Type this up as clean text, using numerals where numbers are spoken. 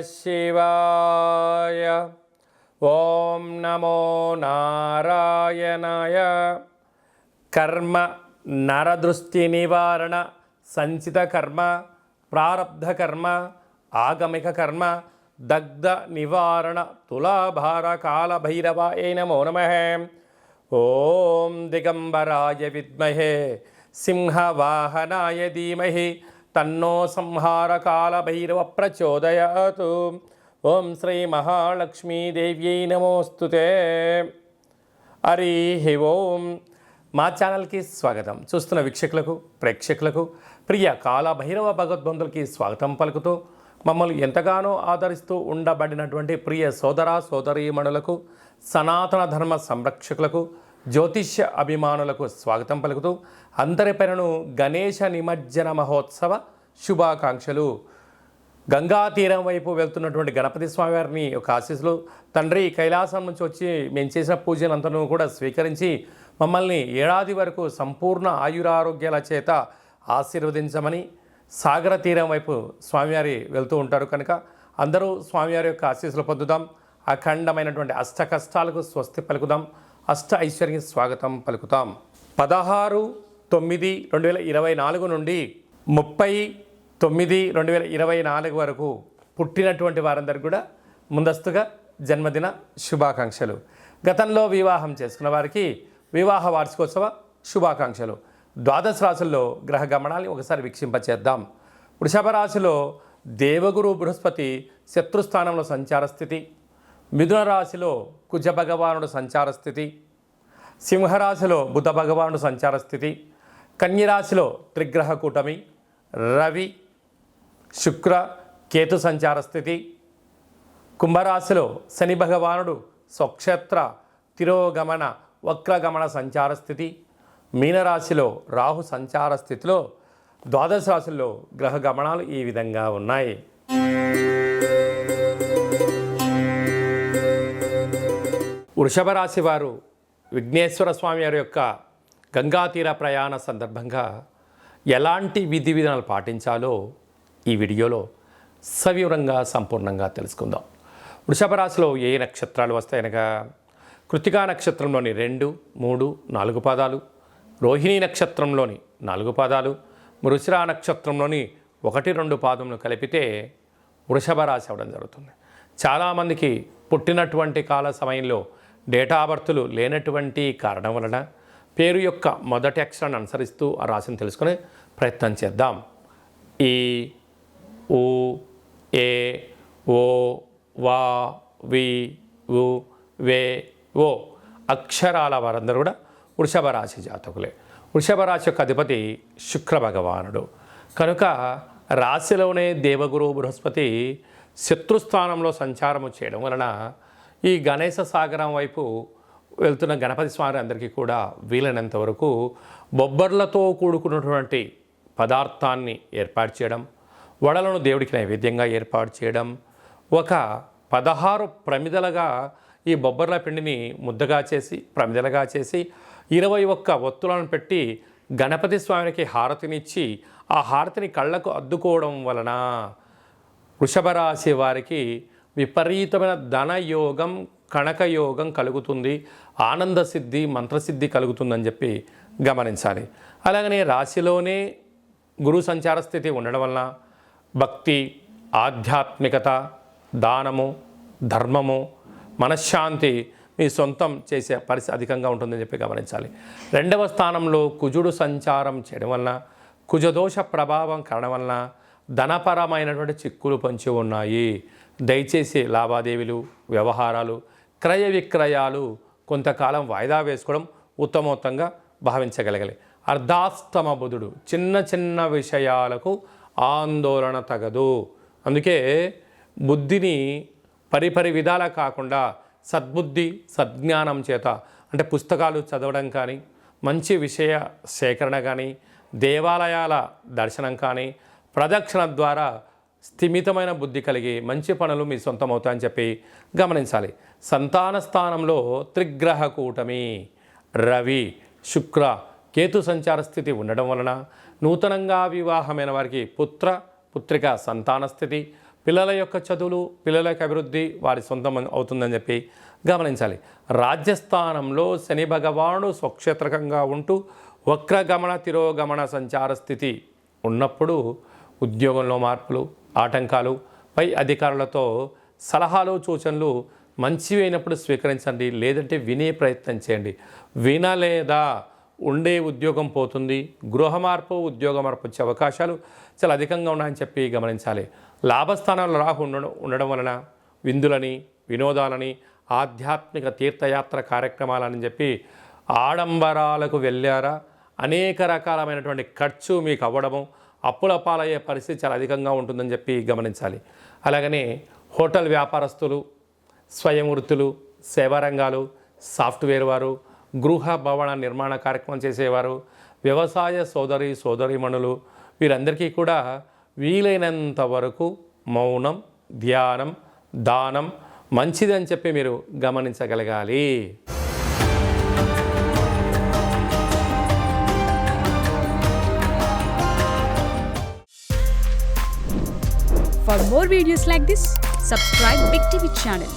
శివాయ. ఓం నమో నారాయణాయ. కర్మ నరదృష్టి నివారణ సంచిత కర్మ ప్రారబ్ధ కర్మ ఆగమిక కర్మ దగ్ధ నివారణ తులాభార కాల భైరవాయ నమో నమః. ఓం దిగంబరాయ విద్మహే సింహవాహనాయ ధీమహి తన్నో సంహార కాల భైరవ ప్రచోదయాత్. ఓం శ్రీ మహాలక్ష్మీదేవ్యై నమోస్తుతే. హరి ఓం. మా ఛానల్కి స్వాగతం. చూస్తున్న వీక్షకులకు ప్రేక్షకులకు ప్రియ కాలభైరవ భగవద్బంధులకి స్వాగతం పలుకుతూ మమ్మల్ని ఎంతగానో ఆదరిస్తూ ఉండబడినటువంటి ప్రియ సోదర సోదరీమణులకు సనాతన ధర్మ సంరక్షకులకు జ్యోతిష్య అభిమానులకు స్వాగతం పలుకుతూ అందరి పేరును గణేశ నిమజ్జన మహోత్సవ శుభాకాంక్షలు. గంగా తీరం వైపు వెళ్తున్నటువంటి గణపతి స్వామివారిని ఒక ఆశీస్సులు. తండ్రి కైలాసం నుంచి వచ్చి మేము చేసిన పూజలంతను కూడా స్వీకరించి మమ్మల్ని ఏడాది వరకు సంపూర్ణ ఆయురారోగ్యాల చేత ఆశీర్వదించమని సాగర తీరం వైపు స్వామివారి వెళ్తూ ఉంటారు కనుక అందరూ స్వామివారి యొక్క ఆశీస్సులు పొందుదాం. అఖండమైనటువంటి అష్ట కష్టాలకు స్వస్తి పలుకుదాం. అష్ట ఐశ్వర్యం స్వాగతం పలుకుతాం. 16/9/2024 నుండి 30/9/2024 వరకు పుట్టినటువంటి వారందరికీ కూడా ముందస్తుగా జన్మదిన శుభాకాంక్షలు. గతంలో వివాహం చేసుకున్న వారికి వివాహ వార్షికోత్సవ శుభాకాంక్షలు. ద్వాదశ రాశుల్లో గ్రహ గమనాన్ని ఒకసారి వీక్షింపచేద్దాం. వృషభ రాశిలో దేవగురు బృహస్పతి శత్రుస్థానంలో సంచార స్థితి. మిథున రాశిలో కుజ భగవానుడు సంచార స్థితి. సింహరాశిలో బుధ భగవానుడు సంచార స్థితి. కన్యరాశిలో త్రిగ్రహ కూటమి రవి శుక్ర కేతు సంచార స్థితి. కుంభరాశిలో శని భగవానుడు స్వక్షేత్ర తిరోగమన వక్రగమన సంచార స్థితి. మీనరాశిలో రాహు సంచార స్థితిలో ద్వాదశ రాశుల్లో గ్రహ గమనాలు ఈ విధంగా ఉన్నాయి. వృషభ రాశి వారు విఘ్నేశ్వర స్వామి వారి యొక్క గంగా తీర ప్రయాణ సందర్భంగా ఎలాంటి విధి విధానాలు పాటించాలో ఈ వీడియోలో సవివరంగా సంపూర్ణంగా తెలుసుకుందాం. వృషభ రాశిలో ఏ నక్షత్రాలు వస్తాయనగా కృత్తికా నక్షత్రంలోని 2, 3, 4 పాదాలు, రోహిణీ నక్షత్రంలోని 4 పాదాలు, మృగశిర నక్షత్రంలోని 1, 2 పాదములు కలిపితే వృషభ రాశి అవ్వడం జరుగుతుంది. చాలామందికి పుట్టినటువంటి కాల సమయంలో డేటా బర్తులు లేనటువంటి కారణం వలన పేరు యొక్క మొదటి అక్షరాన్ని అనుసరిస్తూ ఆ రాశిని తెలుసుకునే ప్రయత్నం చేద్దాం. ఈ ఊ ఏ ఓ వా వి ఉ వే ఓ అక్షరాల వారందరూ కూడా వృషభ రాశి జాతకులే. వృషభ రాశి యొక్క అధిపతి శుక్ర భగవానుడు కనుక రాశిలోనే దేవగురు బృహస్పతి శత్రుస్థానంలో సంచారము చేయడం వలన ఈ గణేశ సాగరం వైపు వెళ్తున్న గణపతి స్వామి అందరికీ కూడా వీలైనంత వరకు బొబ్బర్లతో కూడుకున్నటువంటి పదార్థాన్ని ఏర్పాటు చేయడం, వడలను దేవుడికి నైవేద్యంగా ఏర్పాటు చేయడం, ఒక 16 ప్రమిదలుగా ఈ బొబ్బర్ల పిండిని ముద్దగా చేసి ప్రమిదలుగా చేసి 21 ఒత్తులను పెట్టి గణపతి స్వామికి హారతినిచ్చి ఆ హారతిని కళ్ళకు అద్దుకోవడం వలన వృషభ రాశి వారికి విపరీతమైన ధనయోగం కనకయోగం కలుగుతుంది, ఆనంద సిద్ధి మంత్రసిద్ధి కలుగుతుందని చెప్పి గమనించాలి. అలాగనే రాశిలోనే గురు సంచార స్థితి ఉండడం వలన భక్తి, ఆధ్యాత్మికత, దానము, ధర్మము, మనశ్శాంతి మీ సొంతం చేసే పరిస్థితి అధికంగా ఉంటుందని చెప్పి గమనించాలి. 2వ స్థానంలో కుజుడు సంచారం చేయడం వలన కుజదోష ప్రభావం కారణం వలన ధనపరమైనటువంటి చిక్కులు పొంచి ఉన్నాయి. దయచేసి లావాదేవీలు, వ్యవహారాలు, క్రయ విక్రయాలు కొంతకాలం వాయిదా వేసుకోవడం ఉత్తమోత్తంగా భావించగలగాలి. అర్ధాస్తమ బుధుడు చిన్న చిన్న విషయాలకు ఆందోళన తగదు. అందుకే బుద్ధిని పరిపరి విధాలా కాకుండా సద్బుద్ధి సద్జ్ఞానం చేత అంటే పుస్తకాలు చదవడం కానీ, మంచి విషయ సేకరణ కానీ, దేవాలయాల దర్శనం కానీ, ప్రదక్షిణ ద్వారా స్థిమితమైన బుద్ధి కలిగి మంచి పనులు మీ సొంతమవుతాయని చెప్పి గమనించాలి. సంతాన స్థానంలో త్రిగ్రహ కూటమి రవి శుక్ర కేతు సంచార స్థితి ఉండడం వలన నూతనంగా వివాహమైన వారికి పుత్రిక సంతాన స్థితి, పిల్లల యొక్క చదువులు, పిల్లల యొక్క అభివృద్ధి వారి సొంతం అవుతుందని చెప్పి గమనించాలి. రాజ్యస్థానంలో శని భగవానుడు స్వక్షేత్రకంగా ఉంటూ వక్రగమన తిరోగమన సంచార స్థితి ఉన్నప్పుడు ఉద్యోగంలో మార్పులు, ఆటంకాలు, పై అధికారులతో సలహాలు, సూచనలు మంచివి అయినప్పుడు స్వీకరించండి, లేదంటే వినే ప్రయత్నం చేయండి. వినలేదా ఉండే ఉద్యోగం పోతుంది. గృహ మార్పు, ఉద్యోగ మార్పు వచ్చే అవకాశాలు చాలా అధికంగా ఉన్నాయని చెప్పి గమనించాలి. లాభస్థానంలో రాహు ఉండడం వలన విందులని, వినోదాలని, ఆధ్యాత్మిక తీర్థయాత్ర కార్యక్రమాలని చెప్పి ఆడంబరాలకు వెళ్ళారా, అనేక రకాలమైనటువంటి ఖర్చు మీకు అవ్వడము, అప్పుల పాలయ్యే పరిస్థితి చాలా అధికంగా ఉంటుందని చెప్పి గమనించాలి. అలాగనే హోటల్ వ్యాపారస్తులు, స్వయం వృత్తులు, సేవా రంగాలు, సాఫ్ట్వేర్ వారు, గృహ భవన నిర్మాణ కార్యక్రమం చేసేవారు, వ్యవసాయ సోదరీమణులు వీరందరికీ కూడా వీలైనంత వరకు మౌనం, ధ్యానం, దానం మంచిదని చెప్పి మీరు గమనించగలగాలి. For more videos like this, subscribe Big TV channel.